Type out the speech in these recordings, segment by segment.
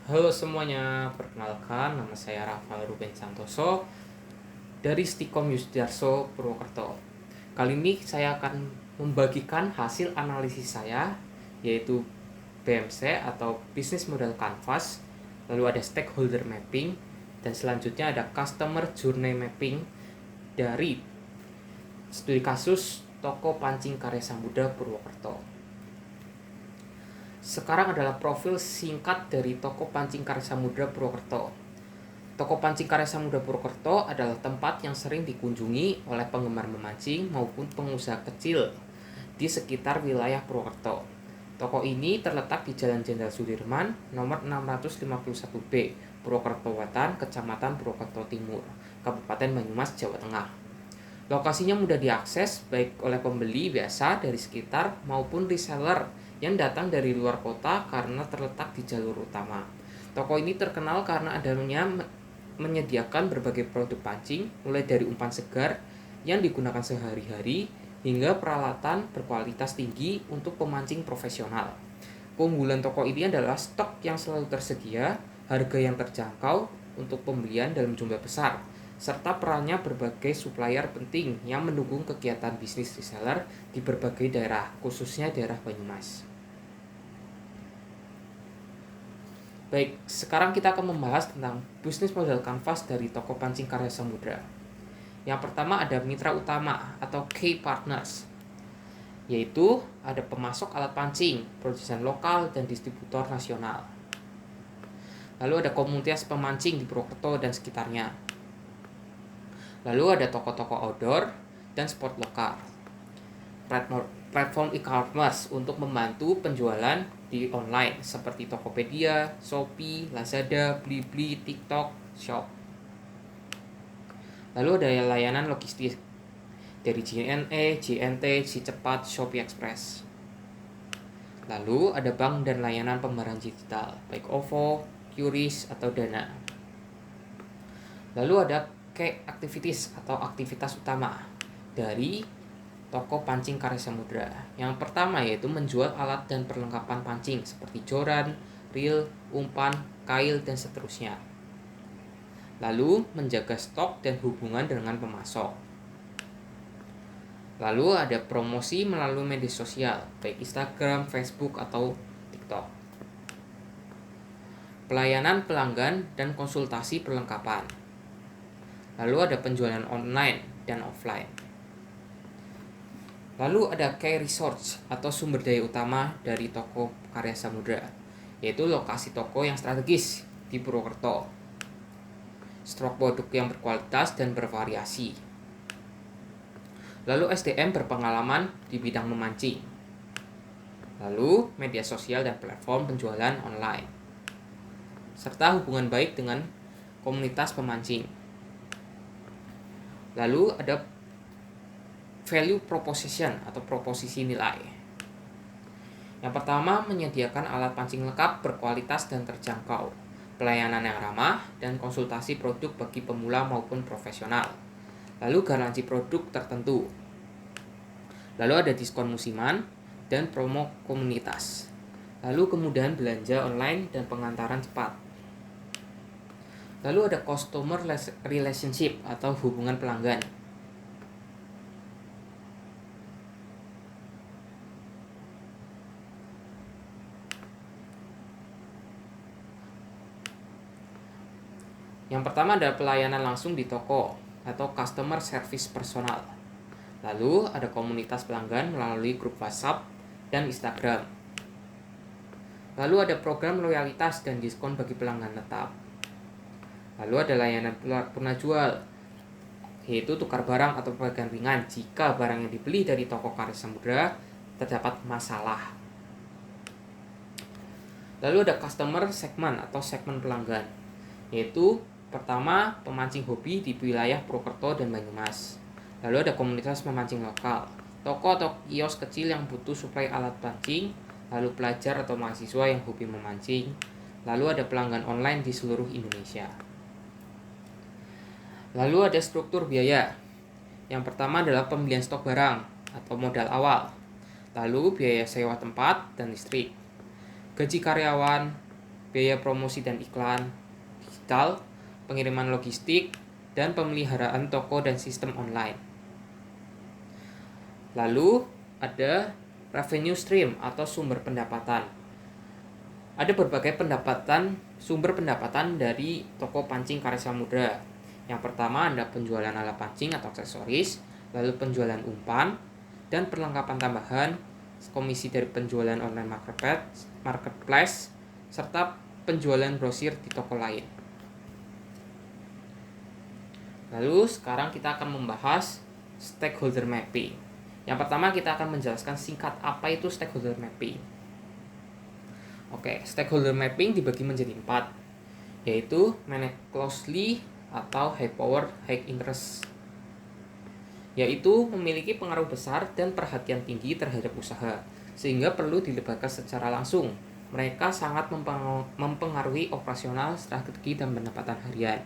Halo semuanya, perkenalkan nama saya Rafael Ruben Santoso dari Stikom Yusdiarso Purwokerto. Kali ini saya akan membagikan hasil analisis saya, yaitu BMC atau Business Model Canvas, lalu ada Stakeholder Mapping, dan selanjutnya ada Customer Journey Mapping dari studi kasus Toko Pancing Karya Samudra Purwokerto. Sekarang adalah profil singkat dari Toko Pancing Karya Samudra Purwokerto. Toko Pancing Karya Samudra Purwokerto adalah tempat yang sering dikunjungi oleh penggemar memancing maupun pengusaha kecil di sekitar wilayah Purwokerto. Toko ini terletak di Jalan Jenderal Sudirman, nomor 651B, Purwokerto Wetan, Kecamatan Purwokerto Timur, Kabupaten Banyumas, Jawa Tengah. Lokasinya mudah diakses baik oleh pembeli biasa dari sekitar maupun reseller yang datang dari luar kota karena terletak di jalur utama. Toko ini terkenal karena adanya menyediakan berbagai produk pancing, mulai dari umpan segar yang digunakan sehari-hari hingga peralatan berkualitas tinggi untuk pemancing profesional. Keunggulan toko ini adalah stok yang selalu tersedia, harga yang terjangkau untuk pembelian dalam jumlah besar, serta perannya berbagai supplier penting yang mendukung kegiatan bisnis reseller di berbagai daerah, khususnya daerah Banyumas. Baik, sekarang kita akan membahas tentang bisnis model kanvas dari Toko Pancing Karya Samudra. Yang pertama ada mitra utama atau key partners, yaitu ada pemasok alat pancing, produsen lokal, dan distributor nasional. Lalu ada komunitas pemancing di Purwokerto dan sekitarnya. Lalu ada toko-toko outdoor dan sport lokal. Platform e-commerce untuk membantu penjualan di online seperti Tokopedia, Shopee, Lazada, Blibli, TikTok, Shop. Lalu ada layanan logistik dari JNE, JNT, Cepat, Shopee Express. Lalu ada bank dan layanan pembayaran digital, baik OVO, QRIS, atau Dana. Lalu ada key activities atau aktivitas utama dari Toko Pancing Karya Samudra. Yang pertama yaitu menjual alat dan perlengkapan pancing seperti joran, reel, umpan, kail, dan seterusnya. Lalu menjaga stok dan hubungan dengan pemasok. Lalu ada promosi melalui media sosial, baik Instagram, Facebook, atau TikTok. Pelayanan pelanggan dan konsultasi perlengkapan. Lalu ada penjualan online dan offline. Lalu ada key resource atau sumber daya utama dari Toko Karya Samudra, yaitu lokasi toko yang strategis di Purwokerto, stok produk yang berkualitas dan bervariasi. Lalu SDM berpengalaman di bidang memancing. Lalu media sosial dan platform penjualan online, serta hubungan baik dengan komunitas pemancing. Lalu ada value proposition atau proposisi nilai. Yang pertama, menyediakan alat pancing lengkap, berkualitas, dan terjangkau, pelayanan yang ramah, dan konsultasi produk bagi pemula maupun profesional. Lalu garansi produk tertentu. Lalu ada diskon musiman dan promo komunitas. Lalu kemudahan belanja online dan pengantaran cepat. Lalu ada customer relationship atau hubungan pelanggan. Yang pertama ada pelayanan langsung di toko atau customer service personal. Lalu ada komunitas pelanggan melalui grup WhatsApp dan Instagram. Lalu ada program loyalitas dan diskon bagi pelanggan tetap. Lalu ada layanan purna jual, yaitu tukar barang atau pegangan ringan jika barang yang dibeli dari Toko Karya Samudra terdapat masalah. Lalu ada customer segment atau segmen pelanggan, yaitu pertama, pemancing hobi di wilayah Purwokerto dan Banyumas. Lalu ada komunitas pemancing lokal, toko atau kios kecil yang butuh suplai alat pancing, lalu pelajar atau mahasiswa yang hobi memancing, lalu ada pelanggan online di seluruh Indonesia. Lalu ada struktur biaya. Yang pertama adalah pembelian stok barang atau modal awal, lalu biaya sewa tempat dan listrik, gaji karyawan, biaya promosi dan iklan digital, pengiriman logistik, dan pemeliharaan toko dan sistem online. Lalu ada revenue stream atau sumber pendapatan. Ada berbagai sumber pendapatan dari toko pancing Karya Samudra. Yang pertama ada penjualan alat pancing atau aksesoris, lalu penjualan umpan, dan perlengkapan tambahan, komisi dari penjualan online marketplace, serta penjualan grosir di toko lain. Lalu sekarang kita akan membahas stakeholder mapping. Yang pertama kita akan menjelaskan singkat apa itu stakeholder mapping. Oke, stakeholder mapping dibagi menjadi 4, yaitu manage closely atau high power high interest, yaitu memiliki pengaruh besar dan perhatian tinggi terhadap usaha, sehingga perlu dilibatkan secara langsung. Mereka sangat mempengaruhi operasional, strategi, dan pendapatan harian.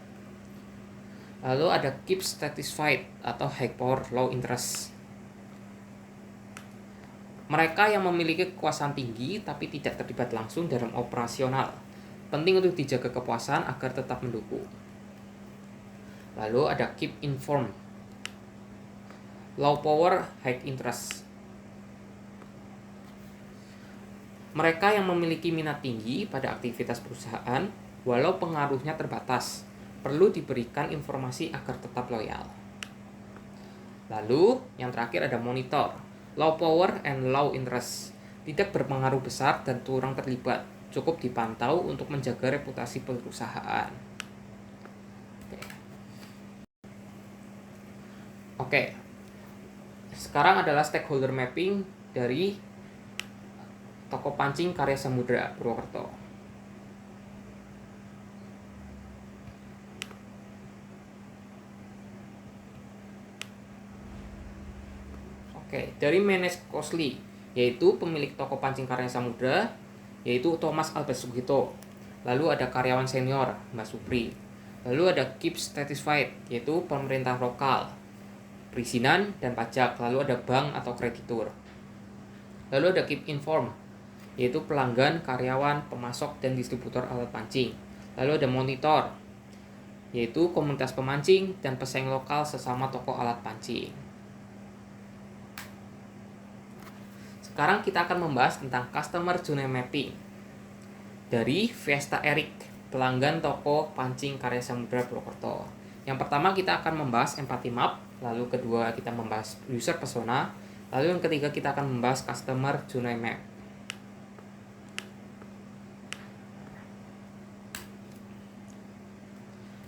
Lalu ada keep satisfied atau high power low interest. Mereka yang memiliki kekuasaan tinggi tapi tidak terlibat langsung dalam operasional. Penting untuk dijaga kepuasan agar tetap mendukung. Lalu ada keep informed. Low power, high interest. Mereka yang memiliki minat tinggi pada aktivitas perusahaan, walau pengaruhnya terbatas, perlu diberikan informasi agar tetap loyal. Lalu yang terakhir ada monitor. Low power and low interest, tidak berpengaruh besar dan kurang terlibat, cukup dipantau untuk menjaga reputasi perusahaan. Oke. Sekarang adalah stakeholder mapping dari toko pancing Karya Samudra Purwokerto. Oke, dari manage closely, yaitu pemilik toko pancing Karya Samudra, yaitu Thomas Albert Sugito. Lalu ada karyawan senior, Mbak Supri. Lalu ada keep satisfied, yaitu pemerintah lokal, perizinan dan pajak. Lalu ada bank atau kreditur. Lalu ada keep informed, yaitu pelanggan, karyawan, pemasok, dan distributor alat pancing. Lalu ada monitor, yaitu komunitas pemancing dan pesaing lokal sesama toko alat pancing. Sekarang kita akan membahas tentang customer journey mapping dari Fiesta Eric, pelanggan toko pancing Karya Samudra Purwokerto. Yang pertama kita akan membahas empathy map, lalu kedua kita membahas user persona, lalu yang ketiga kita akan membahas customer journey map.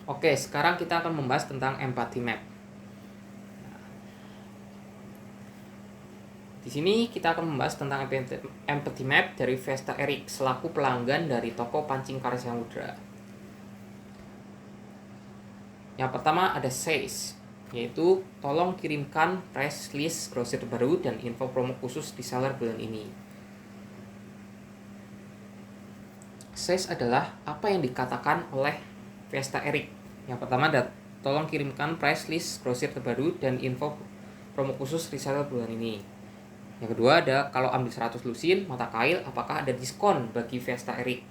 Oke, sekarang kita akan membahas tentang empathy map. Di sini kita akan membahas tentang empathy map dari Fiesta Eric selaku pelanggan dari toko pancing Karya Samudra. Yang pertama ada sales, yaitu tolong kirimkan press list grosir terbaru dan info promo khusus di seller bulan ini. Sales adalah apa yang dikatakan oleh Fiesta Eric. Yang pertama ada tolong kirimkan price list grosir terbaru dan info promo khusus reseller bulan ini. Yang kedua ada kalau ambil 100 lusin mata kail apakah ada diskon bagi Fiesta Eric.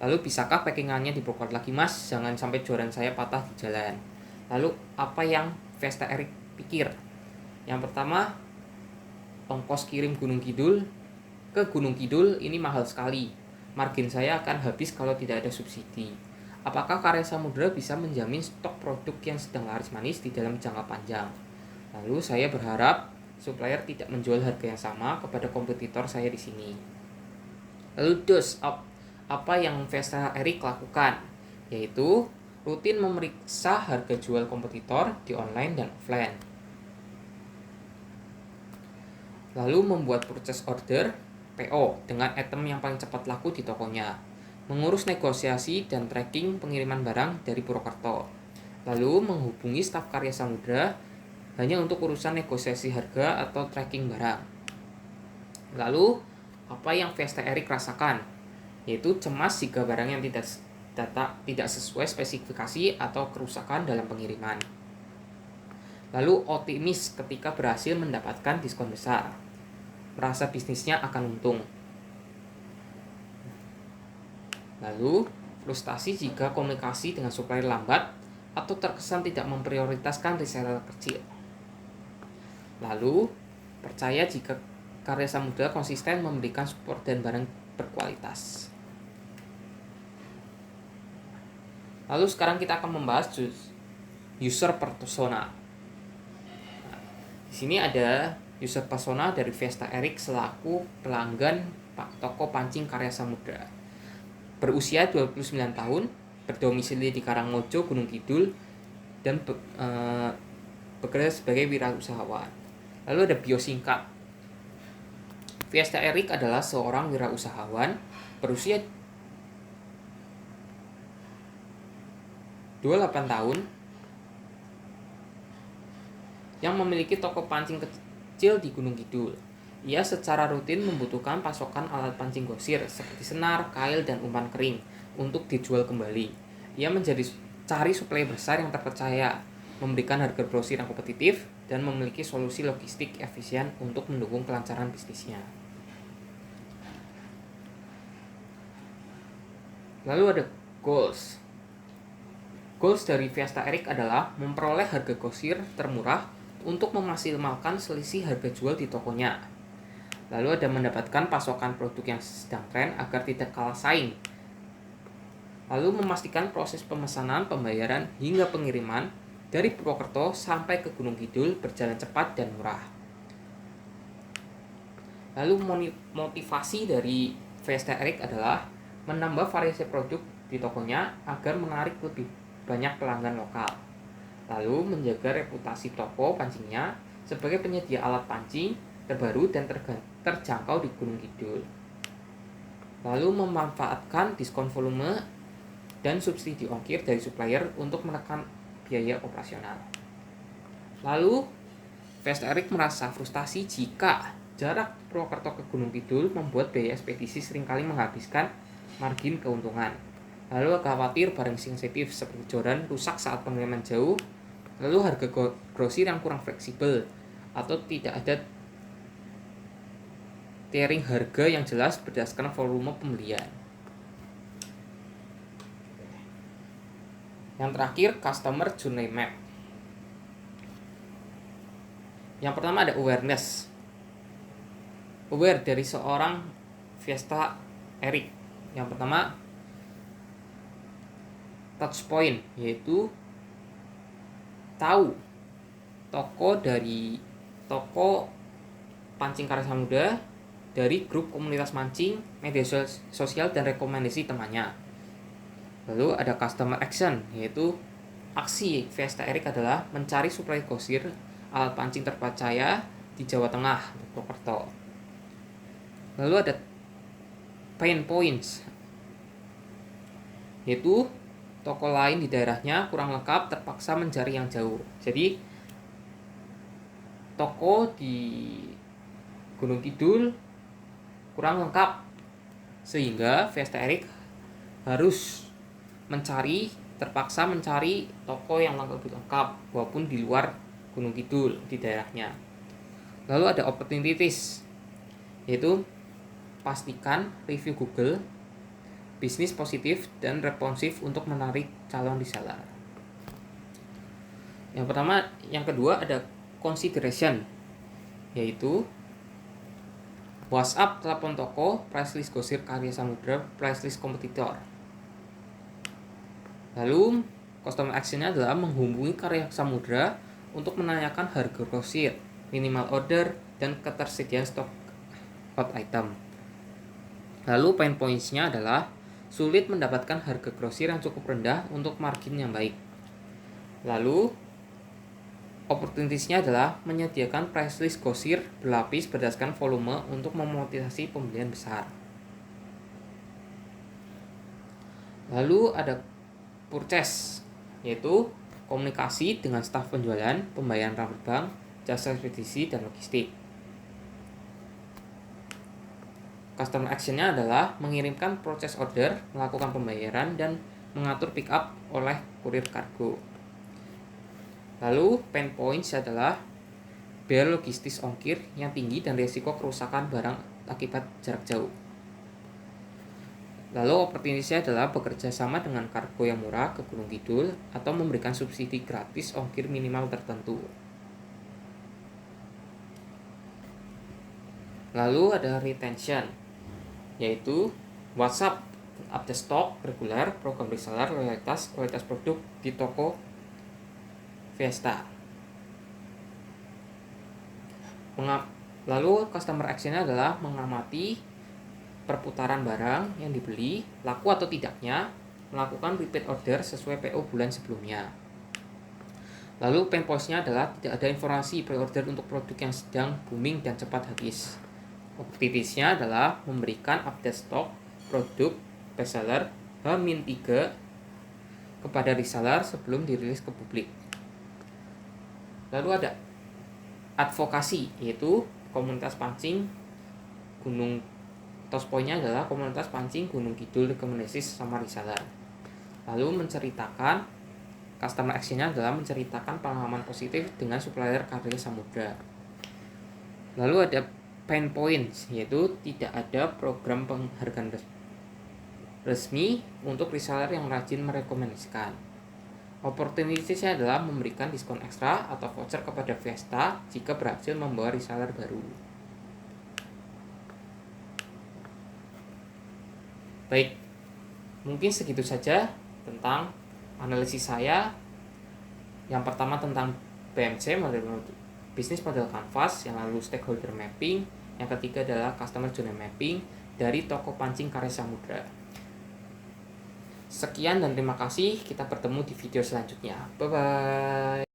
Lalu bisakah packingannya dibongkar lagi mas, jangan sampai joran saya patah di jalan. Lalu apa yang Fiesta Eric pikir? Yang pertama, ongkos kirim Gunung Kidul ke Gunung Kidul ini mahal sekali. Margin saya akan habis kalau tidak ada subsidi. Apakah Karya Samudra bisa menjamin stok produk yang sedang laris manis di dalam jangka panjang? Lalu saya berharap supplier tidak menjual harga yang sama kepada kompetitor saya di sini. Lalu apa yang Fiesta Eric lakukan? Yaitu rutin memeriksa harga jual kompetitor di online dan offline. Lalu membuat purchase order PO dengan item yang paling cepat laku di tokonya. Mengurus negosiasi dan tracking pengiriman barang dari Purwokerto. Lalu menghubungi staf Karya Samudra hanya untuk urusan negosiasi harga atau tracking barang. Lalu, apa yang Fiesta Eric rasakan? Yaitu cemas jika barang yang tidak sesuai spesifikasi atau kerusakan dalam pengiriman. Lalu, optimis ketika berhasil mendapatkan diskon besar. Merasa bisnisnya akan untung. Lalu, frustasi jika komunikasi dengan supplier lambat atau terkesan tidak memprioritaskan reseller kecil. Lalu, percaya jika Karya Samudra konsisten memberikan support dan barang berkualitas. Lalu sekarang kita akan membahas user persona. Di sini ada user persona dari Vesta Eric selaku pelanggan toko pancing Karya Samudra. Berusia 29 tahun, berdomisili di Karangmojo, Gunung Kidul, dan bekerja sebagai wirausahawan. Lalu ada bio singkat. Vesta Eric adalah seorang wirausahawan berusia 28 tahun yang memiliki toko pancing kecil di Gunung Kidul. Ia secara rutin membutuhkan pasokan alat pancing gosir seperti senar, kail, dan umpan kering untuk dijual kembali. Ia menjadi cari supplier besar yang terpercaya, memberikan harga grosir yang kompetitif, dan memiliki solusi logistik efisien untuk mendukung kelancaran bisnisnya. Lalu ada goals. Goals dari Vesta Eric adalah memperoleh harga grosir termurah untuk memaksimalkan selisih harga jual di tokonya. Lalu ada mendapatkan pasokan produk yang sedang tren agar tidak kalah saing. Lalu memastikan proses pemesanan, pembayaran, hingga pengiriman dari Purwokerto sampai ke Gunung Kidul berjalan cepat dan murah. Lalu motivasi dari Vesta Eric adalah menambah variasi produk di tokonya agar menarik lebih banyak pelanggan lokal. Lalu menjaga reputasi toko pancingnya sebagai penyedia alat pancing terbaru dan terjangkau di Gunung Kidul. Lalu memanfaatkan diskon volume dan subsidi ongkir dari supplier untuk menekan biaya operasional. Lalu Vesta Eric merasa frustasi jika jarak Purwokerto ke Gunung Kidul membuat biaya ekspedisi seringkali menghabiskan margin keuntungan. Lalu khawatir barang sensitif seperti joran rusak saat pengiriman jauh. Lalu harga grosir yang kurang fleksibel atau tidak ada tiering harga yang jelas berdasarkan volume pembelian. Yang terakhir, customer journey map. Yang pertama ada awareness. Aware dari seorang Vesta Eric. Yang pertama, touch point, yaitu tahu toko pancing Karya Samudra dari grup komunitas mancing, media sosial, dan rekomendasi temannya. Lalu ada customer action, yaitu aksi Vesta Eric adalah mencari supplier gosir alat pancing terpercaya di Jawa Tengah, Purwokerto. Lalu ada pain points, yaitu toko lain di daerahnya kurang lengkap, terpaksa mencari yang jauh. Jadi toko di Gunung Kidul kurang lengkap, sehingga Vesta Eric harus terpaksa mencari toko yang lebih lengkap walaupun di luar Gunung Kidul di daerahnya. Lalu ada opportunities, yaitu pastikan review Google bisnis positif dan responsif untuk menarik calon reseller. Yang kedua ada consideration, yaitu WhatsApp, telepon toko, price list gosir Karya Samudra, price list kompetitor. Lalu customer action-nya adalah menghubungi Karya Samudra untuk menanyakan harga grosir, minimal order, dan ketersediaan stok hot item. Lalu pain points-nya adalah sulit mendapatkan harga grosir yang cukup rendah untuk margin yang baik. Lalu opportunities-nya adalah menyediakan price list gosir berlapis berdasarkan volume untuk memotivasi pembelian besar. Lalu ada purchase, yaitu komunikasi dengan staf penjualan, pembayaran rambut bank, jasa ekspedisi, dan logistik. Customer action-nya adalah mengirimkan proses order, melakukan pembayaran, dan mengatur pick up oleh kurir kargo. Lalu pain points adalah biaya logistis ongkir yang tinggi dan risiko kerusakan barang akibat jarak jauh. Lalu opportunity adalah bekerja sama dengan kargo yang murah ke Gunung Kidul atau memberikan subsidi gratis ongkir minimal tertentu. Lalu ada retention, yaitu WhatsApp, update stok reguler, program reseller, loyalitas, kualitas produk di toko Fiesta. Lalu customer action adalah mengamati perputaran barang yang dibeli, laku atau tidaknya, melakukan repeat order sesuai PO bulan sebelumnya. Lalu pain points-nya adalah tidak ada informasi pre-order untuk produk yang sedang booming dan cepat habis. Opportunities-nya adalah memberikan update stok produk bestseller H-3 kepada reseller sebelum dirilis ke publik. Lalu ada advokasi, yaitu komunitas pancing Gunung. Tos poinnya adalah komunitas pancing Gunung Kidul rekomendasi sama reseller. Lalu menceritakan, customer action-nya adalah menceritakan pengalaman positif dengan supplier Karya Samudra. Lalu ada pain points, yaitu tidak ada program penghargaan resmi untuk reseller yang rajin merekomendasikan. Opportunity-nya adalah memberikan diskon ekstra atau voucher kepada Fiesta jika berhasil membawa reseller baru. Baik, mungkin segitu saja tentang analisis saya. Yang pertama tentang BMC, Business Model Canvas, yang lalu Stakeholder Mapping, yang ketiga adalah Customer Journey Mapping dari toko pancing Karya Samudra. Sekian dan terima kasih, kita bertemu di video selanjutnya. Bye-bye.